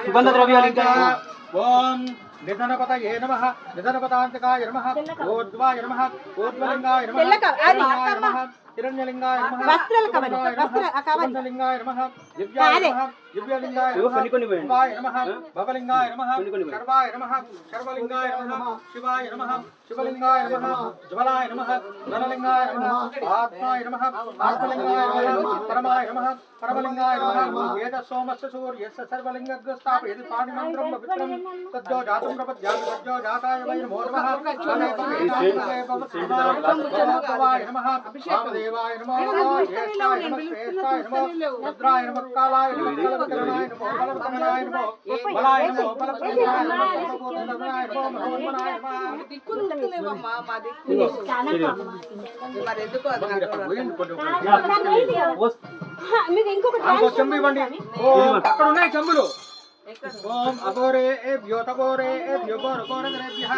సుగంధ ద్రవ్యాలు ఇంకా ఓం నిధనపతయే నమః నిధనపతాంతకాయ నమః ఊర్ధ్వాయ నమః ఊర్ధ్వలింగాయ నమః హిరణ్యలింగాయ నమః వస్త్రలింగాయ నమః దివ్యాయ నమః దివ్యలింగాయ నమః భవలింగాయ నమః సర్వాయ నమః సర్వలింగాయ నమః శివాయ నమః శివలింగాయ నమః జ్వలాయ నమః జ్వలలింగాయ నమః ఆత్మాయ నమః ఆత్మలింగాయ నమః పరమాయ నమః పరమలింగాయ నమః వేద సోమస్య సూర్యస్య సర్వలింగగ్రస్తాపయతి పాణిమంత్రం పవిత్రం తద్దో జాతం ప్రపద్యామి తద్దో జాతాయ వై నమో నమః భగవాయ నమః వామదేవాయ నమో జ్యేష్ఠాయ నమః శ్రేష్ఠాయ నమో రుద్రాయ నమః కాలాయ నమః బలవత్తరాయ నమో బలవత్తరాయ నమో బలాయ నమో బలప్రదాయ నమో బలపూర్ణాయ నమో మహోన్మనాయ నమః దిక్కులేవమ్మా మా దిక్కు మరి ఎందుకు అది మీకు ఇంకొక చెంబు ఇవ్వండి ఓం అక్కడ ఉన్నాయి చెంబులు ఓం అఘోరే ఏభ్యో తఘోరే ఏభ్యో ఘోరఘోరగణేభ్యః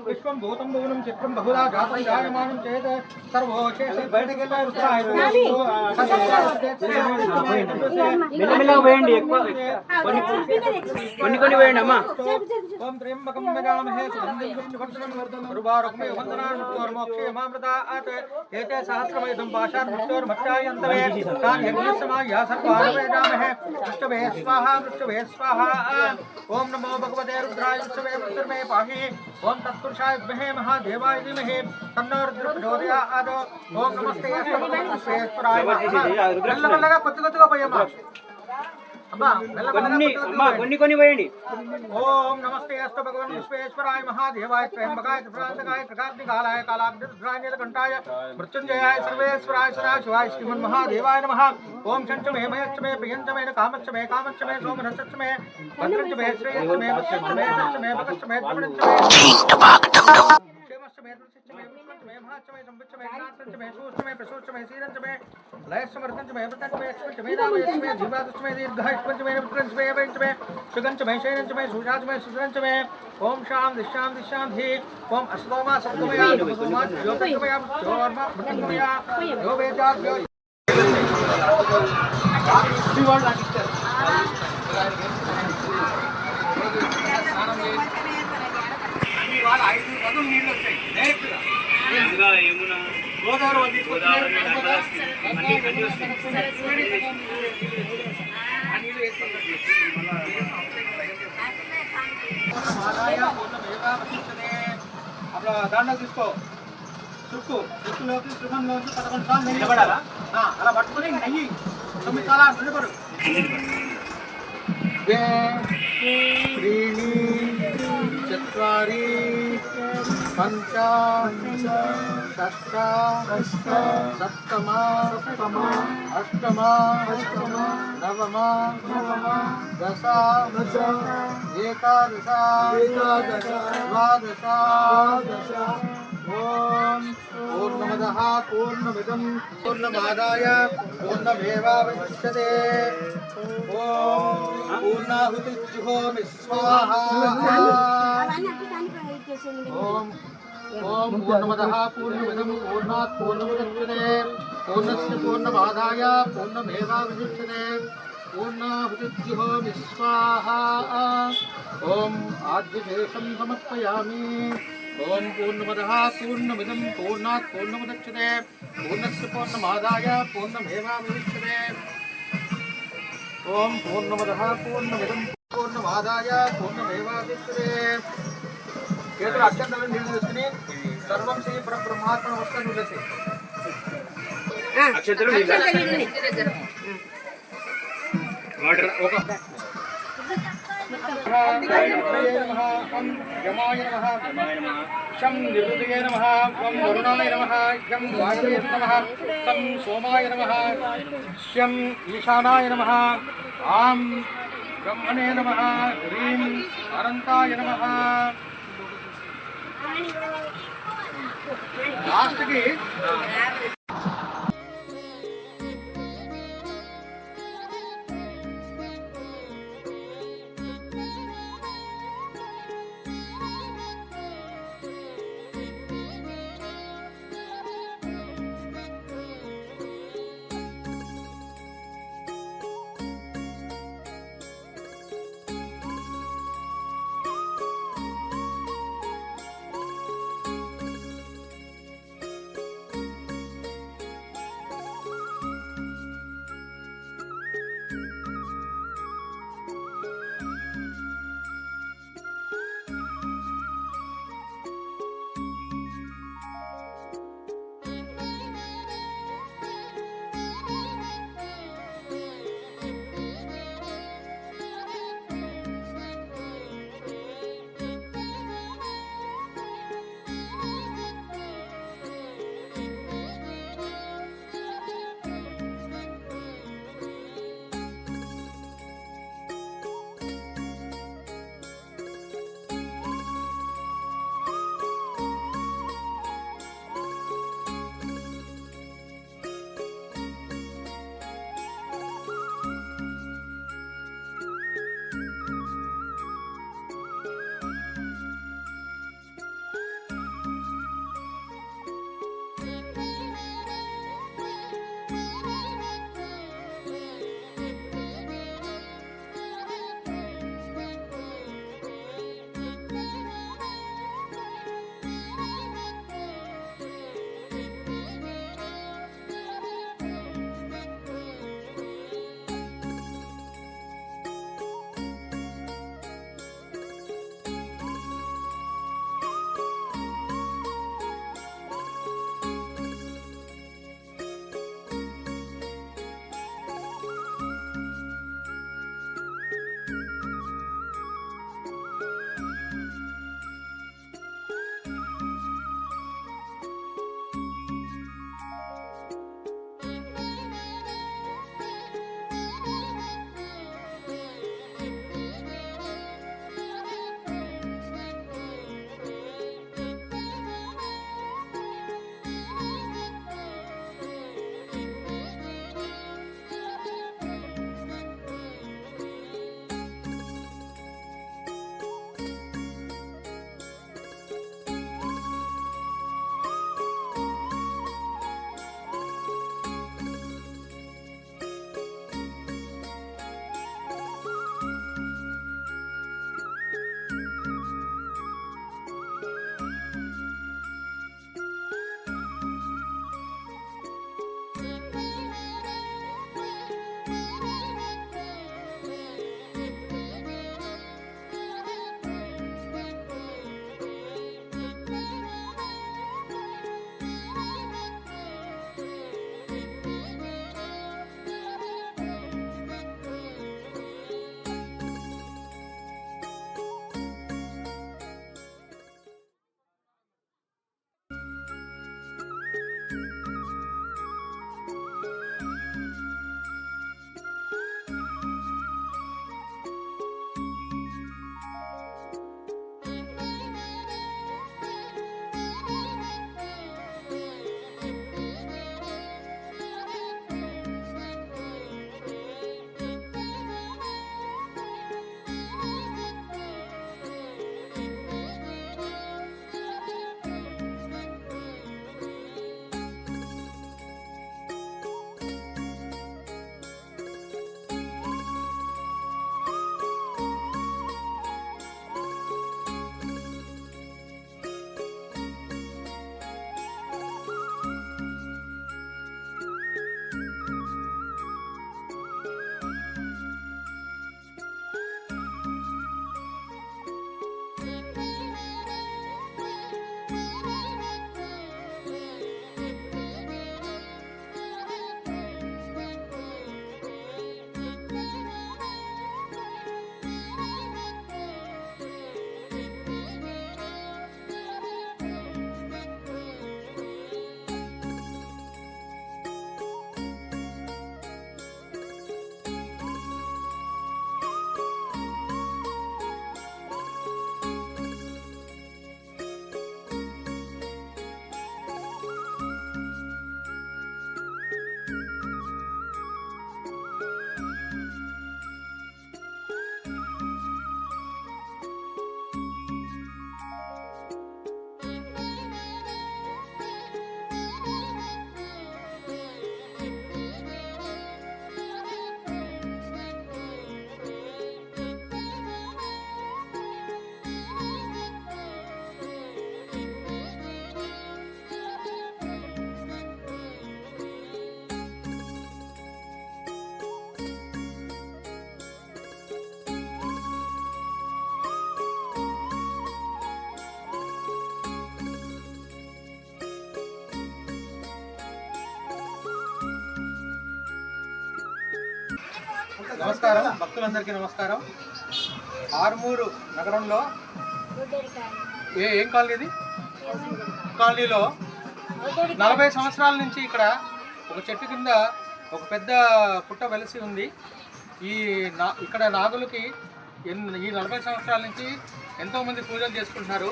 విశ్వం భూతం భువనం చిత్రం బహుళా జాతం జాయమానం చేత్ సర్వోశేష బయటకి వేయండి కొన్ని వేయండి అమ్మా. ఓం త్ర్యంబకం యజామహే సుగంధిం పుష్టివర్ధనం ఉర్వారుకమే వందనామృతాత్ ఏతే సహస్రమయుధం భాషార్మృత్యోర్మత్యాయంతవే తాన్ యజ్ఞసమాయ సర్వారవేదామహే మృష్టవే స్వాహా మృష్టవే స్వాహా. ఓం నమో భగవతే రుద్రాయ మృష్టవే మృత్యుర్మే పాహి. ఓం తత్పురుషాయ విద్మహే మహాదేవాయ ధీమహి తన్నో రుద్ర ప్రచోదయాత్. ఓం నమస్తే విశ్వేశ్వరాయ. మెల్లమెల్లగా కొద్దిగా పోయమ్మా. కొన్ని వేయండి. ఓం నమస్తే అస్తు భగవన్ విశ్వేశ్వరాయ మహాదేవాయ త్రయంబకాయ త్రిపురాంతకాయ త్రికాగ్నికాలాయ కాలాగ్నిరుద్రాయ నీలకంఠాయ మృత్యుంజయాయ సర్వేశ్వరాయ సదాశివాయ శ్రీమన్ మహాదేవాయ నమః. ఓం శంచమే మయచ్చమే ప్రియంచమే కామచ్చమే కామచ్చమే సోమనచ్చమే భద్రంచమే శ్రేయచ్చమే వత్సచ్చమే సచ్చమే భగచ్చమే ద్రవిణచ్చమే క్షేమచ్చమే దృశ్యచ్చమే పుష్పచ్చమే మహాచ్చమే సంపుచ్చమే జ్ఞానచ్చమే సూచ్చమే ప్రసూచ్చమే సీరంచమే లయస్మృతంచమే ప్రతంచమే యశ్వంచమే నామయచ్చమే జీవాదచ్చమే దీర్ఘాయుష్మంచమే పుత్రంచమే వేంచమే సుగంచమే శైనంచమే సూజాచమే సుజంచమే. ఓం శాంతి శాంతి శాంతి. ఓం అశ్వమా సత్వమయా తమసోమా జ్యోతిర్గమయా జ్యోర్మ మృతంగమయా యో వేదాభ్యో శ్రీవాడు లాగిస్తారు. ఇవాళ 5 గదులు నీళ్ళు వచ్చాయి డైరెక్ట్గా గోదావరి దాంట్లో తీసుకో. చుక్కులోకి శుభంలోకి 11 సార్లు నెయ్యి పడాలా అలా పట్టుకుని నెయ్యి 9 సార్లు నిలబడు. त्रीणि चत्वारि पञ्च षष्ठ सप्तमा अष्टमा नवमा दश एकादश द्वादश. ओम पूर्णमदः पूर्णमिदं पूर्णमादाय पूर्णमेवावशिष्यते. ओम पूर्णाहुतिर्जुहोमि स्वाहा. ओम ओम पूर्णमदः पूर्णमिदं पूर्णात् पूर्णमुदच्यते पूर्णस्य पूर्णमादाय पूर्णमेवावशिष्यते. पूर्णाहुतिर्जुहोमि स्वाहा. ओम आद्यशेषं समर्पयामि. ओम पूर्णमदः पूर्णमिदं पूर्णात् पूर्णमुदच्यते पूर्णस्य पूर्णमादाय पूर्णमेवावशिष्यते. ओम पूर्णमदः पूर्णमिदं पूर्णमादाय पूर्णमेवावशिष्यते. చేతులు అత్యంతమైన నీళ్ళు తీసుకుని సర్వం శ్రీ పరబ్రహ్మాత్మ వస్తు నిలసి అక్షంతలు వాటర్ ఒక యమాయ నమః శం నిరుదయ నమః వం వరుణాయ నమః శం వాయువే నమః సం సోమాయ నమః శం ఈశానాయ నమః ఆం బ్రహ్మణే నమః హ్రీం అనంతాయ నమః. లాస్ట్కి నమస్కారం, భక్తులందరికీ నమస్కారం. ఆర్మూరు నగరంలో ఏం కాలనీ ఇది? కాలనీలో 40 సంవత్సరాల నుంచి ఇక్కడ ఒక చెట్టు కింద ఒక పెద్ద పుట్ట వెలిసి ఉంది. ఇక్కడ నాగులకి ఈ 40 సంవత్సరాల నుంచి ఎంతోమంది పూజలు చేసుకుంటున్నారు.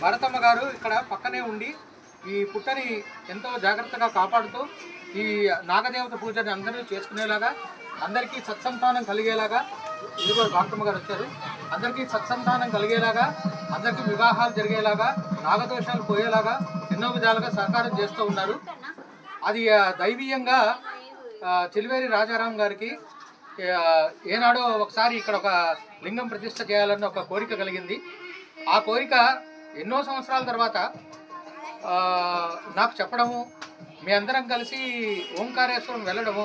భారతమ్మ గారు ఇక్కడ పక్కనే ఉండి ఈ పుట్టని ఎంతో జాగ్రత్తగా కాపాడుతూ ఈ నాగదేవత పూజని అందరూ చేసుకునేలాగా, అందరికీ సత్సంతానం కలిగేలాగా, ఇదిగో భారతమ్మ గారు వచ్చారు, అందరికీ సత్సంతానం కలిగేలాగా, అందరికీ వివాహాలు జరిగేలాగా, నాగదోషాలు పోయేలాగా ఎన్నో విధాలుగా సహకారం చేస్తూ ఉన్నారు. అది దైవీయంగా చిలివేరి రాజారాం గారికి ఏనాడో ఒకసారి ఇక్కడ ఒక లింగం ప్రతిష్ఠ చేయాలన్న ఒక కోరిక కలిగింది. ఆ కోరిక ఎన్నో సంవత్సరాల తర్వాత నాకు చెప్పడము, మీ అందరం కలిసి ఓంకారేశ్వరం వెళ్ళడము,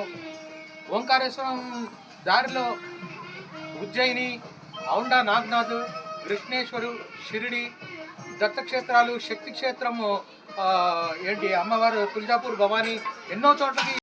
ఓంకారేశ్వరం దారిలో ఉజ్జయిని, ఔండా నాగ్నాథ్, కృష్ణేశ్వరు, షిరిడి, దత్తక్షేత్రాలు, శక్తి క్షేత్రము, అమ్మవారు తుల్జాపూర్, భవానీ, ఎన్నో చోట్లకి